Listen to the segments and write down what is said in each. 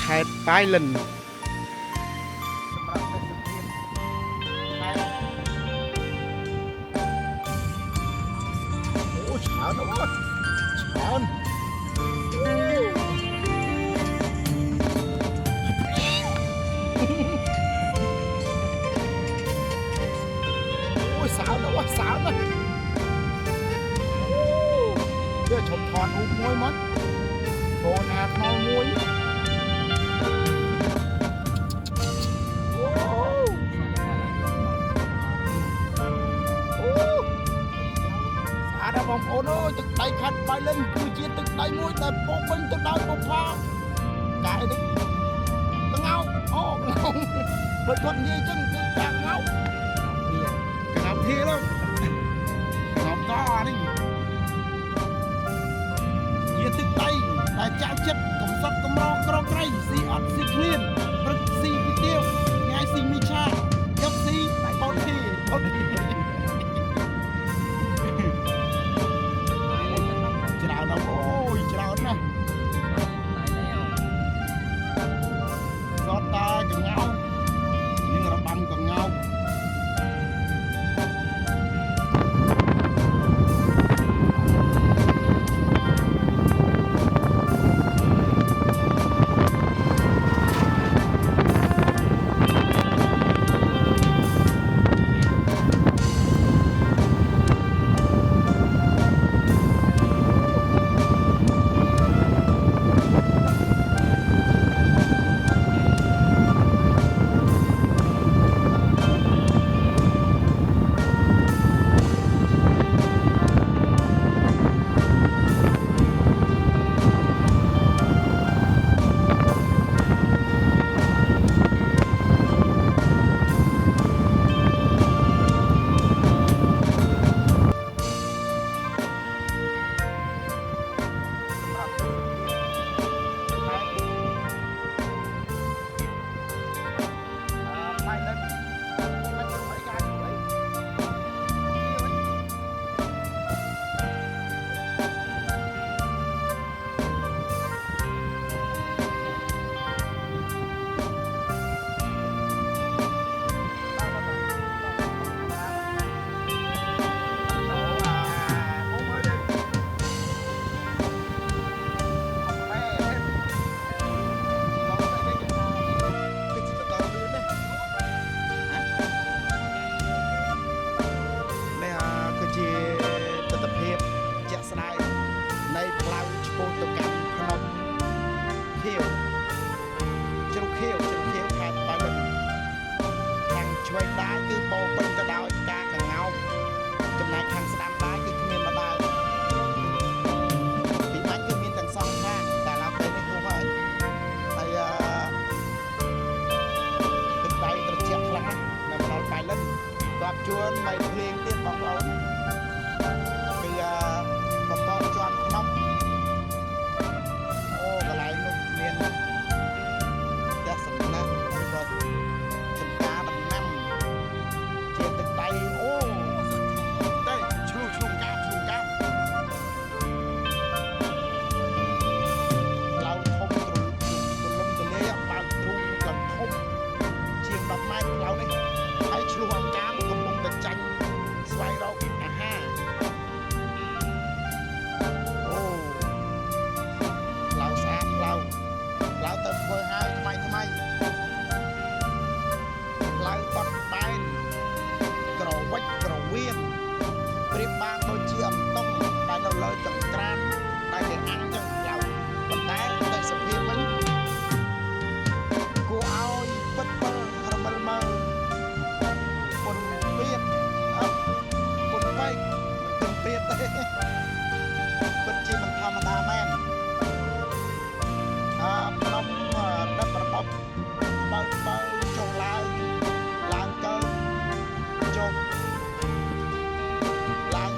ខេត្តប៉ៃលិនអូច្រើនអូច្រើនអូសើអូសើណាយកឈប់ថតរូបមួយមកកូនអាថ្មមួយបងប្អូនអើយទឹកដីខេត្តប៉ៃលិនគឺជាទឹកដីមួយដែលពោពេញទៅដោយបុព្វាកាយនេះកងោអូកងោដូចគាត់និយាយចឹងគឺកាកងោកងោធាឡូកងោកនេះជាទឹកដីដែលចាក់ចិត្តកំសត់កំរងក្រក្រៃស៊ីអត់ស៊ីឃ្លានព្រឹកស៊ីពីទៀវញ៉ាយស៊ីមីឆាយកស៊ីបោតធីច្រើនណាស់អូយច្រើនណាស់សតតាកងោនឹងរបាំកងោជួនមិនភ្លៀងទៀតបងប្អូនគឺកំពង់ជាន់ភ្នំអូកន្លែងនោះមានផ្ទះសំណាក់ឬក៏ចំការដំណាំជាទឹកដីអូតែឆ្លុះកាបផ្លូវធំទូលំទូលាយបើកទ្រូងឡើងធំជាង10ម៉ែត្រផ្លូវនេះហើយឆ្លុះអង្កាមកំពុងតែចាញ់ស្វែងរកអាហារអូផ្លូវស្អាតផ្លូវទៅធ្វើហើយថ្មីផ្លូវបត់បែនក្រវិចក្រវៀមប្រៀបបានដូចជាអំតុងដែលនៅលើចង្ក្រានដែលគេអាំងចឹងផ្លូវប៉ុន្តែទៅសភាពវិញគួរឲ្យពិតបើរមិលមើលពុនព្រៀតពុនបែកពុនព្រៀតទេពិតជាមិនធម្មតាមែនភ្នំដិបរបបបើចុះឡើងកើ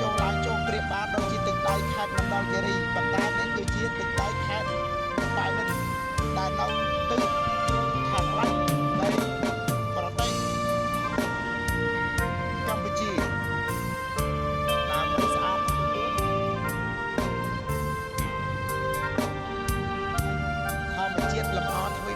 ចុះឡើងចុះប្រៀបបានដូចជាទឹកដីខេត្តមណ្ឌលគិរីប៉ុន្តែនេះគឺជាទឹកដីខេត្តប៉ៃលិនដែលនៅទិសខាងលិចនៃប្រទេសកម្ពុជាដើម្បីស្អាតធម្មជាតិលំអថ្មី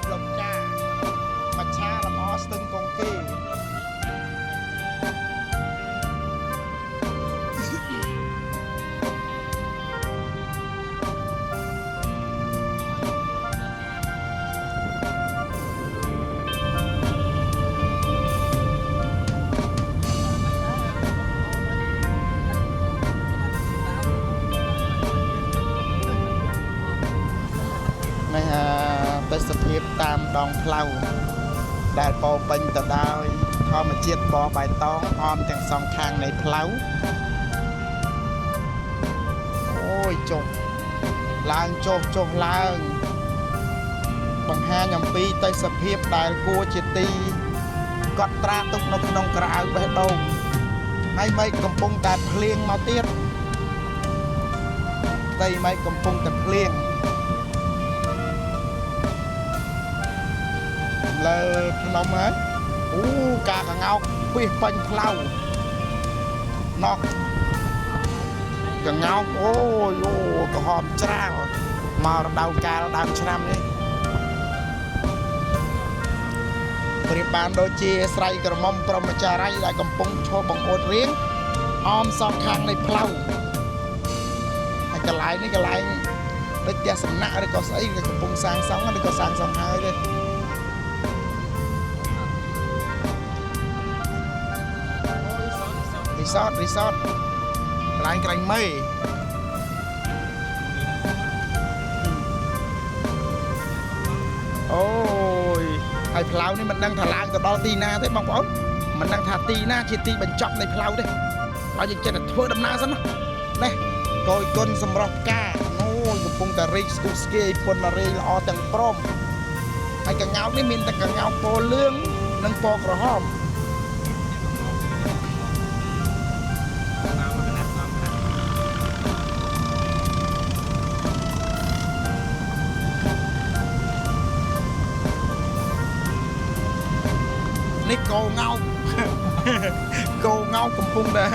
នេះទេសភាពតាមដងផ្លូវដែលពោពេញទៅដោយធម្មជាតិបបៃតងអមទាំងសងខាងនៃផ្លូវអូយចុះឡើងចុះឡើងបង្ហាញអំពីទេសភាពដែលគួរជាទីកត់ត្រាទុកនៅក្នុងក្រៅបេះដូងហើយមេឃកំពុងតែភ្លៀងមកទៀតផ្ទៃមេឃកំពុងតែភ្លៀងលើភ្នំហើយអូការកងោកពីពេញផ្លូវណោះកងោកអូក្រហមច្រាលមករដូវកាលដើមឆ្នាំនេះប្រៀបបានដូចជាស្រ័យក្រមុំព្រហ្មចារីដែលកំពុងឈរបង្អួតរៀងអមសងខាងនៃផ្លូវហើយកន្លែងនេះកន្លែងដូចផ្ទះសំណាក់ឬក៏ស្អីគេកំពុងសាងសង់ឬក៏សាងសង់ហើយទេរីសតកន្លែងក្រែងមេអូយហើយផ្លូវនេះមិនដឹងថាឡើងទៅដល់ទីណាទេបងប្អូនមិនដឹងថាទីណាជាទីបញ្ចប់នៃផ្លូវទេឲ្យយើងចេះតែធ្វើដំណើរសិនណានេះកយគុណសម្រាប់ផ្កាអូយកំពុងតែរីកស្គូស្គីពុនរេល្អទាំងព្រមហើយកងោកនេះមានតែកងោកពណ៌លឿងនិងពណ៌ក្រហមនេះគោងោកគោងោកកំពុងតែ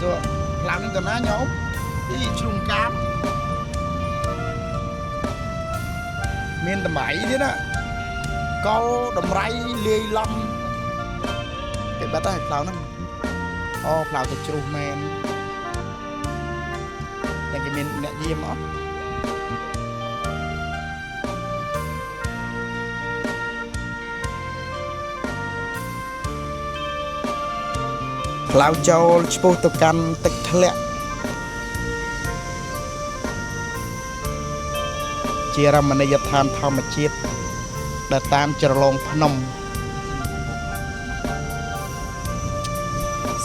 សួរផ្លាំនេះទៅណាញោមទីជ្រុងកាបមានតម្រៃទៀតណាគោតម្រៃលាយឡំគេបាត់ហើយផ្លូវហ្នឹងអូផ្លូវទៅជ្រុះមែនតែគេមានអ្នកយាមអត់ផ្លូវចូលឆ្ពោះទៅកាន់ទឹកធ្លាក់ជារមណីយដ្ឋានធម្មជាតិដែលតាមជ្រលងភ្នំ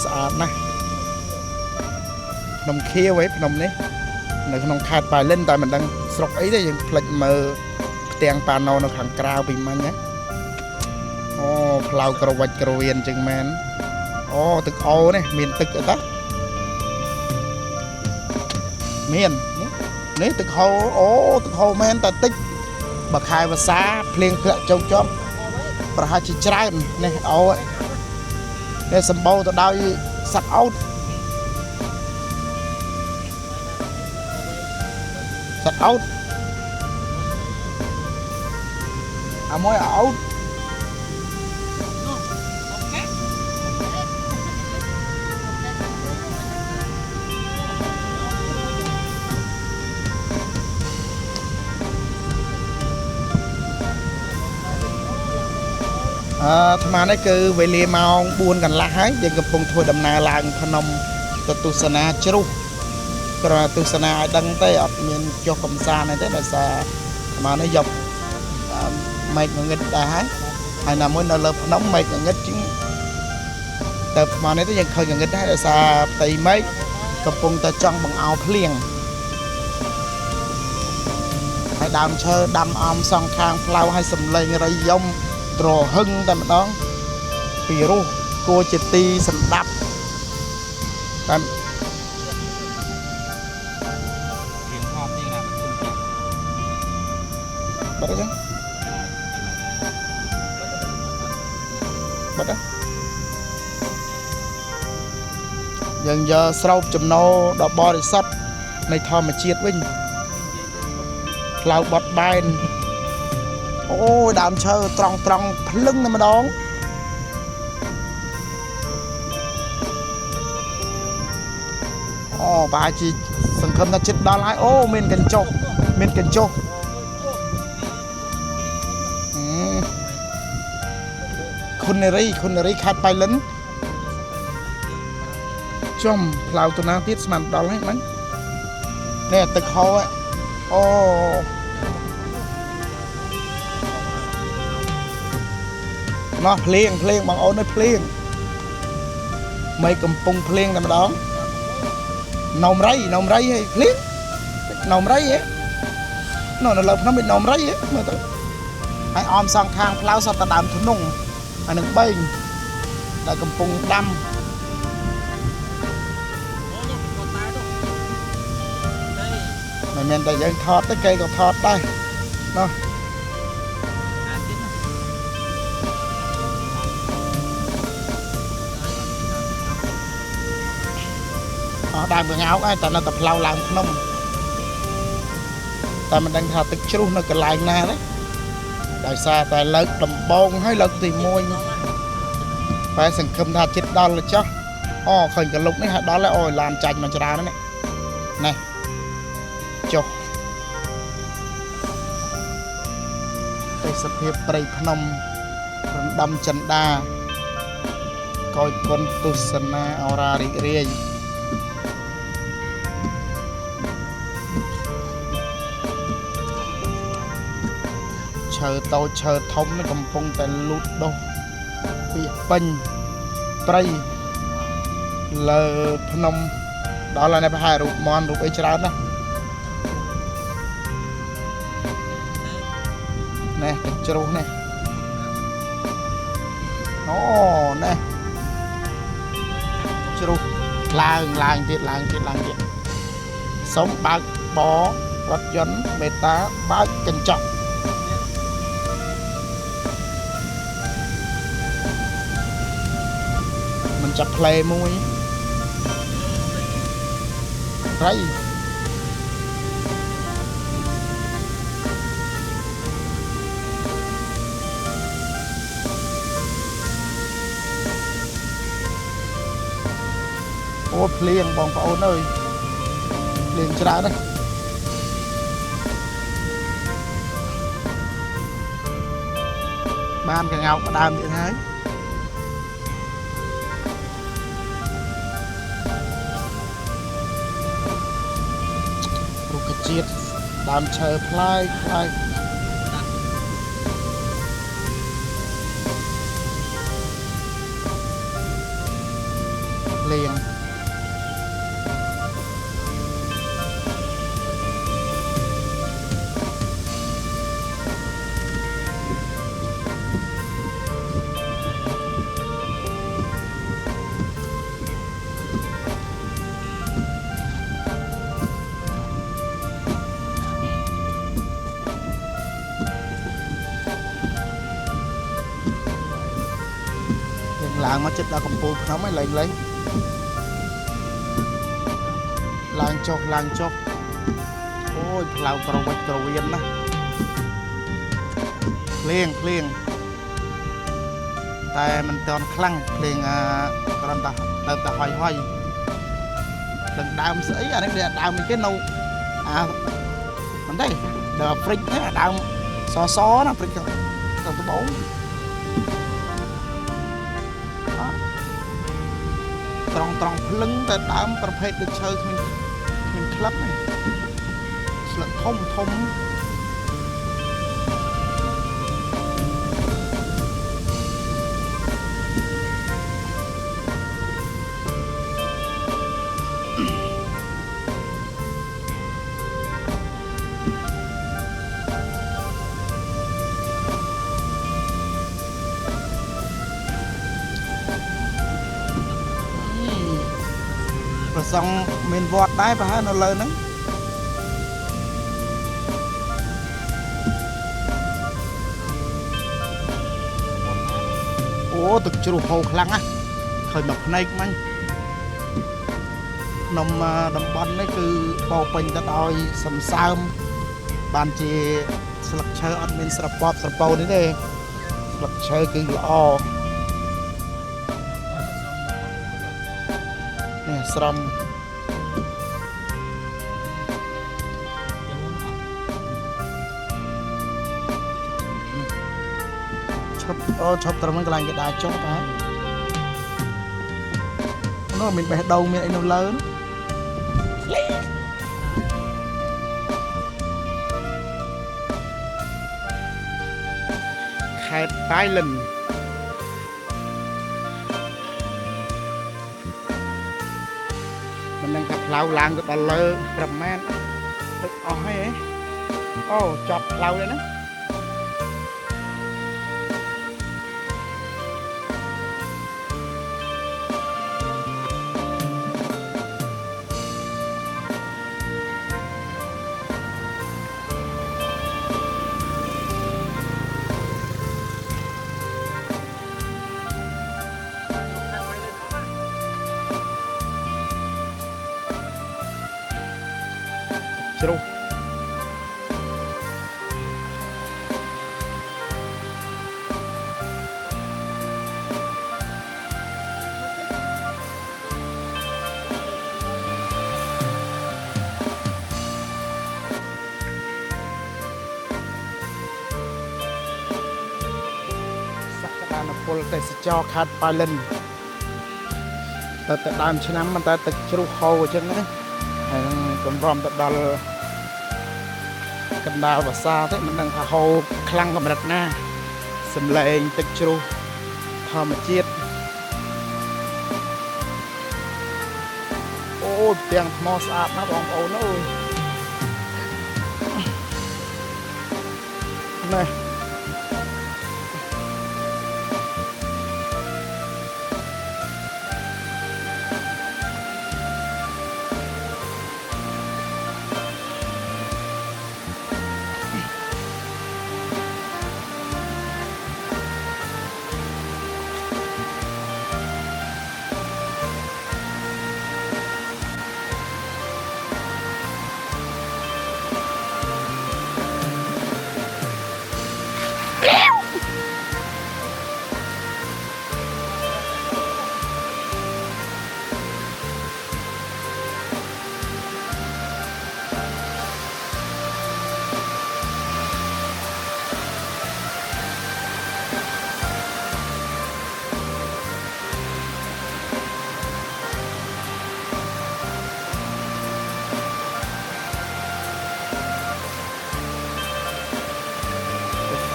ស្អាតណាស់ភ្នំខៀវឯភ្នំនេះនៅក្នុងខេត្តប៉ៃលិនតែមិនដឹងស្រុកអីទេយើងភ្លេចមើលផ្ទាំងប៉ាណូនៅខាងក្រៅពីមិញណាអូផ្លូវក្រវិចក្រវៀនចឹងមែនអូទឹកអូនេះមានទឹកអត់តាមាននេះទឹកហូរអូទឹកហូរមែនតែតិចបើខែវស្សាភ្លៀងធ្លាក់ចុងជាប់ប្រហែលជាច្រើននេះអូនេះសម្បូរទៅដោយសត្វអោតអាមួយអោតអាថ្មនេះគឺវេលាម៉ោង 4 កន្លះហើយយើងកំពុងធ្វើដំណើរឡើងភ្នំទៅទស្សនាជ្រុះគ្រាន់តែទស្សនាឲ្យដឹងទេអត់មានចុះកំសាន្តទេដោយសារថ្មនេះយកមេឃងងឹតដែរហើយណាមួយនៅលើភ្នំមេឃងងឹតជាងទៅថ្មនេះទៅយើងឃើញងងឹតដែរដោយសារផ្ទៃមេឃកំពុងតែចង់បង្អោភ្លៀងហើយដើមឈើដាំអមសងខាងផ្លូវឲ្យសំឡេងរយំត្រហឹងតែម្ដងពីរោះគួរជាទីសម្ដាប់តែរៀងហប់នេះណាបាត់អញ្ចឹងបាត់យើងយកស្រោបចំណោដល់បរិសុទ្ធនៃធម្មជាតិវិញផ្លូវបត់បែនអូយដើមឈើត្រង់ភ្លឹងតែម្ដងអូប្រហែលជាសង្ឃឹមថាចិត្តដល់ហើយអូមានកញ្ចុះគុណនារីខេត្តប៉ៃលិន ចំផ្លៅទៅណាទៀតស្មានដល់ហ្នឹងហ្នឹងនេះទឹកហូរអូណោះភ្លៀងបងអូនភ្លៀងមិនកំពុងភ្លៀងតែម្ដងនំរៃហីភ្លៀងនំរៃហីនៅលើភ្នំមាននំរៃហីមើលទៅហើយអមសងខាងផ្លូវសតដើមធ្នង់អានឹងបែងដែលកំពុងដាំមិនមែនតែយើងថតទេគេក៏ថតដែរណោះដើមកងោកឯងតែនៅតែផ្លូវឡើងភ្នំតែមិនដឹងថាទឹកជ្រុះនៅកន្លែងណាទេដោយសារតែលើកដំបងហើយលើកទី1តែសង្ឃឹមថាចិត្តដល់ចុះអូឃើញកលុកនេះហើយដល់ហើយអូឡានចាញ់មកច្រើននេះនេះចុះទេសភាពព្រៃភ្នំរំដំចិន្តាកយគុណទស្សនាអរារីករាយឈើតូចឈើធំនេះកំពុងតែលូតដុះពីពេញព្រៃលើភ្នំដល់ហើយប្រហែលរូបមន់រូបអីច្រើនណាស់នេះទឹកជ្រុះនេះអូនេះជ្រុះឡើងទៀតសូមបើកបររថយន្តមេតាបើកកញ្ចក់មិនចាប់ផ្លេមួយไรโอ้เพลียงบองปะโอนเอ้ยเพลียงชนะนะบ้านกับเงาก็ดามnhư thếรูกระเจี๊ยบดามเชอพลายเลียงឡើងមកចិត្តដល់កំពូលភ្នំឯងលេងឡើងចុះអូយផ្លូវក្រវិចក្រវៀនណាភ្លៀងតែមិនទាន់ខ្លាំងភ្លៀងគ្រាន់តែទៅតែហុយដឹងដើមស្អីអានេះដើមនេះគេនៅមិនទេដល់ហ្វ្រិចណាដើមសណាហ្វ្រិចទៅត្បូងត្រង់ភ្លឹងតែដើមប្រភេទដូចឈើគ្មានក្លឹបនេះស្លឹកធំប្រសងមានវត្តដែរប្រហែលនៅលើហ្នឹងអូទឹកជ្រោះហូរខ្លាំងណាស់ឃើញមកភ្នែកមិញក្នុងតំបន់នេះគឺបោពេញទៅដោយសំសើមបានជាស្លឹកឈើអត់មានស្រពស្រពោនេះទេស្លឹកឈើគឺល្អនេះស្រំឈប់ត្រឹមកន្លែងគេដើរចុះតា nó mình bẻ đầu mình nó lớn khét tái lần mình đang gặp lao lang của $1 rầm man tức ói ấy ô chọt lao lên đóជ្រុះសក្តានុពលទេសចរខេត្តប៉ៃលិនទៅដើមឆ្នាំមិនតែទឹកជ្រុះហូរអញ្ចឹងណាហើយកម្រំទៅដល់កណ្ដាលភាសាទេមិនដឹងថាហូរខ្លាំងកម្រិតណាសំឡេងទឹកជ្រុះធម្មជាតិអូផ្ទាំងថ្មស្អាតណាស់បងប្អូនអើយណែ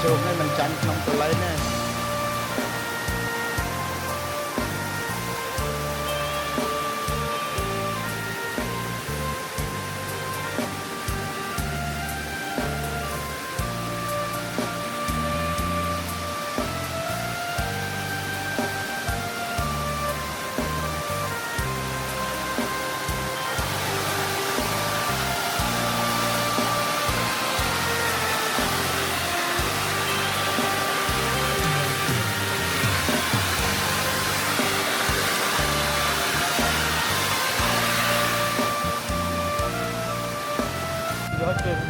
ជ្រុះនេះមិនចាញ់ក្នុងកន្លែងទេ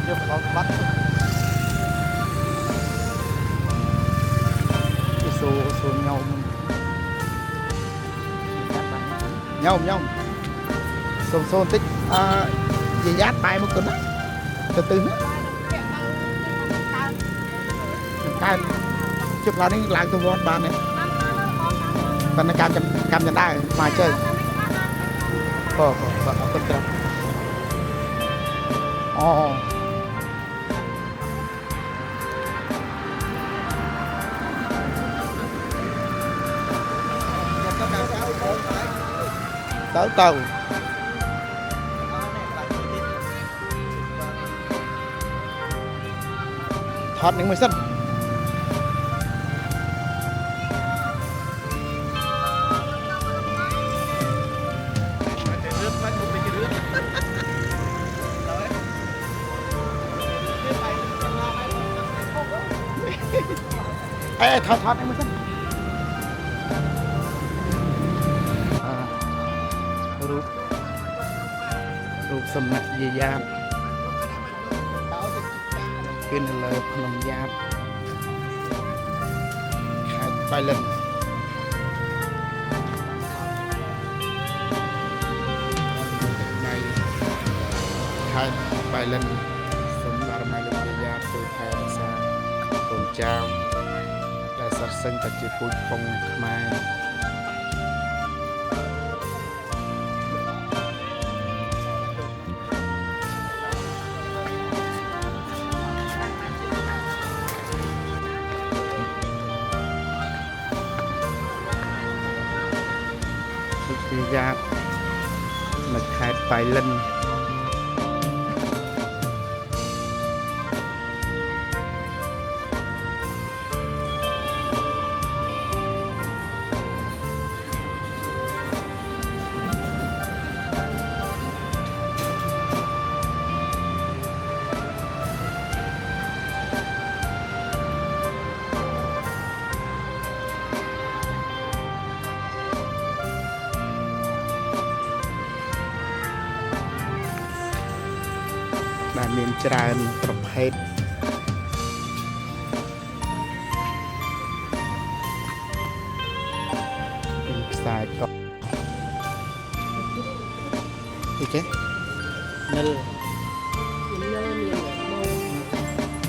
យកបោកបាត់ពីសូញោមញោមសូនតិចយាយ៉ាត់បាយមកទៅណាទៅណាកើតជិះឡាននេះឡើងទៅវត្តបានទេប៉ុន្តែកម្មចណ្ដើមកជើក៏អត់ទៅត្រឹមអូទៅថតនឹងមួយសិនថតនឹងមួយសិនរូបសំណាក់យាយ៉ាតគឺនៅលើភ្នំយ៉ាតខេត្តប៉ៃលិនខេត្តប៉ៃលិនសូមបារមីលោកយាយ៉ាតជួយថែរក្សាកូនចៅដែលសត្វសឹងតែជាពូជពងខ្មែរ giáp là khai bài lần đã miền tràn tập hết xài cọc ok nil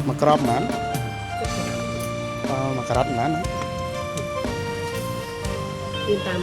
mà crop mà mà cà rốt mà Yên tâm